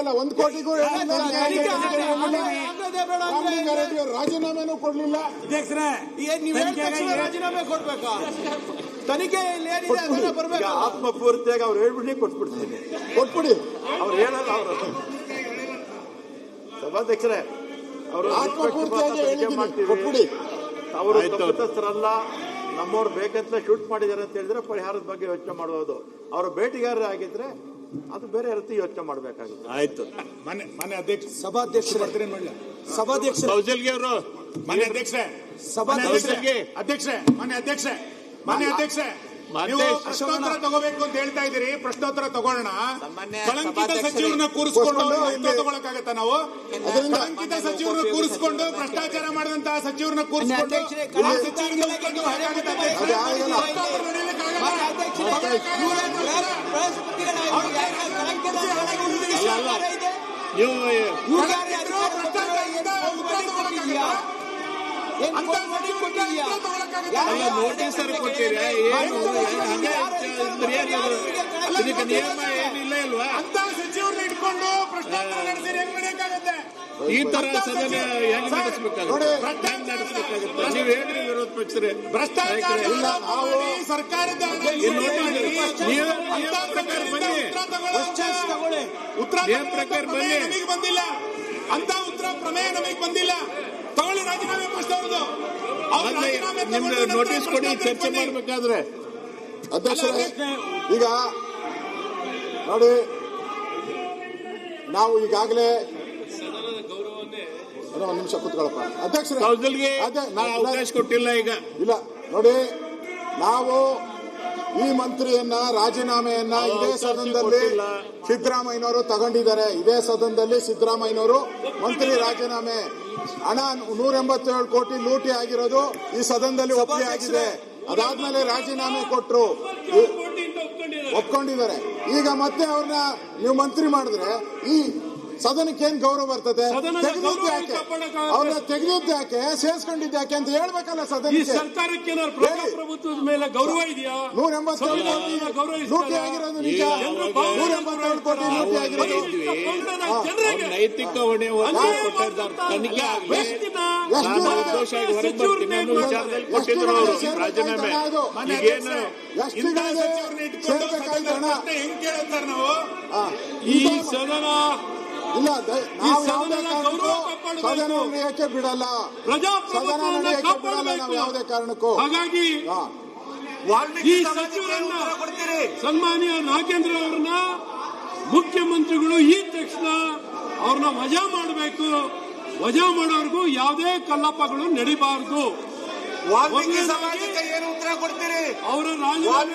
ಅಲ್ಲ 1 ಕೋಟಿಗೂ ರಾಮಲಿಂಗಾರೆಡ್ಡಿ ಅವರು ರಾಜೀನಾಮೆನೂ ಕೊಡ್ಲಿಲ್ಲ. ರಾಜೀನಾಮೆ ಕೊಡ್ಬೇಕಾ? ತನಿಖೆ ಬರ್ಬೇಕು. ಆತ್ಮಪೂರ್ತಿಯಾಗಿ ಅವ್ರು ಹೇಳ್ಬಿಟ್ಟು ಕೊಟ್ಬಿಡಿ. ಅವ್ರು ಹೇಳಲ್ಲ. ಅವರು ಸಭಾಧ್ಯಕ್ಷರೇ, ಅವರು ಕೊಟ್ಬಿಡಿ. ಅವರು ತಪ್ಪಿತಸ್ಥರಲ್ಲ, ನಮ್ಮವ್ರು ಬೇಕಂತ ಶೂಟ್ ಮಾಡಿದ್ದಾರೆ ಅಂತ ಹೇಳಿದ್ರೆ ಪರಿಹಾರದ ಬಗ್ಗೆ ಯೋಚನೆ ಮಾಡಬಹುದು. ಅವರು ಬೇಟೆಗಾರರೇ ಆಗಿದ್ರೆ ಅದು ಬೇರೆ ರೀತಿ ಯೋಚನೆ ಮಾಡಬೇಕಾಗುತ್ತೆ. ಆಯ್ತು. ಮನೆ ಅಧ್ಯಕ್ಷ ಸಭಾಧ್ಯಕ್ಷ ಕೌಜಲ್ಗೆ ಅವರು ಮನೆ ಅಧ್ಯಕ್ಷ ನೀವು ಪ್ರಶ್ನೋತ್ತರ ತಗೋಬೇಕು ಅಂತ ಹೇಳ್ತಾ ಇದ್ದೀರಿ. ಪ್ರಶ್ನೋತ್ತರ ತಗೊಳ್ಳೋಣ. ಕಳಂಕಿತ ಸಚಿವರನ್ನ ಕೂರಿಸ್ಕೊಂಡು ತಗೊಳಕಾಗತ್ತ? ನಾವು ಕಳಂಕಿತ ಸಚಿವರನ್ನ ಕೂರಿಸ್ಕೊಂಡು ಭ್ರಷ್ಟಾಚಾರ ಮಾಡಿದಂತಹ ಸಚಿವರನ್ನ ಕೂರಿಸ್ಕೊಂಡು ನೋಟಿಸ್ ಕೊಡ್ತೀರಾ? ಏನು ಇದಕ್ಕೆ ನಿಯಮ ಏನಿಲ್ಲ ಇಲ್ವಾ? ಅಂತ ಸಚಿವರನ್ನ ಇಟ್ಕೊಂಡು ಭ್ರಷ್ಟಾಚಾರ ನಡೆಸಿದ್ರೆ ಹೆಂಗ್ ನಡೆಯಕ್ಕಾಗತ್ತೆ? ಈ ತರ ಸದನ ಹೆಂಗ್ ನಡೆಸಬೇಕಾಗುತ್ತೆ? ನೀವು ಹೇಳ್ರಿ ವಿರೋಧ ಪಕ್ಷರೇ, ಭ್ರಷ್ಟಾಚಾರ ಸರ್ಕಾರದ ಪ್ರಕಾರ ಬನ್ನಿ. ನಮಗೆ ಬಂದಿಲ್ಲ ಅಂತ ಉತ್ತರ ಪ್ರಮೇಯ, ನಮಗೆ ಬಂದಿಲ್ಲ. ತಗೊಳ್ಳಿ ರಾಜೀನಾಮೆ ಪ್ರಶ್ನೆ. ನಿಮ್ದು ನೋಟಿಸ್ ಕೊಡಿ, ಚರ್ಚೆ ಮಾಡ್ಬೇಕಾದ್ರೆ. ಅಧ್ಯಕ್ಷರೇ, ಈಗ ನೋಡಿ, ನಾವು ಈಗಾಗಲೇ ಒಂದು ನಿಮಿಷ ಕೂತ್ಕೊಳ್ಳಪ್ಪ ಅಧ್ಯಕ್ಷರೇ. ಕೌಜಲ್ಗೆ ಅವಕಾಶ ಕೊಟ್ಟಿಲ್ಲ. ಈಗ ಇಲ್ಲ ನೋಡಿ, ನಾವು ಈ ಮಂತ್ರಿಯನ್ನ ರಾಜೀನಾಮೆಯನ್ನ ಇದೇ ಸದನದಲ್ಲಿ ಸಿದ್ದರಾಮಯ್ಯನವರು ತಗೊಂಡಿದ್ದಾರೆ. ಇದೇ ಸದನದಲ್ಲಿ ಸಿದ್ದರಾಮಯ್ಯನವರು ಮಂತ್ರಿ ರಾಜೀನಾಮೆ ಹಣ 187 ಕೋಟಿ ಲೂಟಿ ಆಗಿರೋದು ಈ ಸದನದಲ್ಲಿ ಒಪ್ಪಿಗೆ ಆಗಿದೆ. ಅದಾದ್ಮೇಲೆ ರಾಜೀನಾಮೆ ಕೊಟ್ಟರು, ಒಪ್ಕೊಂಡಿದ್ದಾರೆ. ಈಗ ಮತ್ತೆ ಅವ್ರನ್ನ ನೀವು ಮಂತ್ರಿ ಮಾಡಿದ್ರೆ ಈ ಸದನಕ್ಕೆ ಏನ್ ಗೌರವ ಬರ್ತದೆ? ಅವ್ರನ್ನ ತೆಗೆದಿದ್ದು ಯಾಕೆ, ಸೇರ್ಸ್ಕೊಂಡಿದ್ದು ಯಾಕೆ ಅಂತ ಹೇಳ್ಬೇಕಲ್ಲ ಸದನಕ್ಕೆ. ಸರ್ಕಾರಕ್ಕೆ ಪ್ರಜಾಪ್ರಭುತ್ವದ ಮೇಲೆ ಗೌರವ ಇದೆಯಾ? 187 ಕೋಟಿ ಲೂಟಿ ಆಗಿರೋದು ನಿಜ. 187 ಕೋಟಿ ಲೂಟಿ ಆಗಿರೋದು ನೈತಿಕ ಹೊಣೆ ತನಿಖೆ ರಾಜೀನಾಮೆ ಈ ಸದನ ಇಲ್ಲ, ಸದನ ನಡೆಯಕ್ಕೆ ಬಿಡಲ್ಲ, ಸದನ ನಡೆಯಕ್ಕೆ ಬಿಡಲ್ಲ ನಾವು ಯಾವುದೇ ಕಾರಣಕ್ಕೂ. ಹಾಗಾಗಿ ಈ ಸಚಿವರನ್ನ ಸನ್ಮಾನ್ಯ ನಾಗೇಂದ್ರ ಅವರನ್ನ ಮುಖ್ಯಮಂತ್ರಿಗಳು ಈ ತಕ್ಷಣ ಅವ್ರನ್ನ ವಜಾ ಮಾಡಬೇಕು. ವಜಾ ಮಾಡೋರ್ಗೂ ಯಾವುದೇ ಕಲ್ಲಪ್ಪಗಳು ನಡಿಬಾರದು. ಏನು ಉತ್ತರ ಕೊಡ್ತೀರಿ? ಅವರ ರಾಜೀನಾಮೆ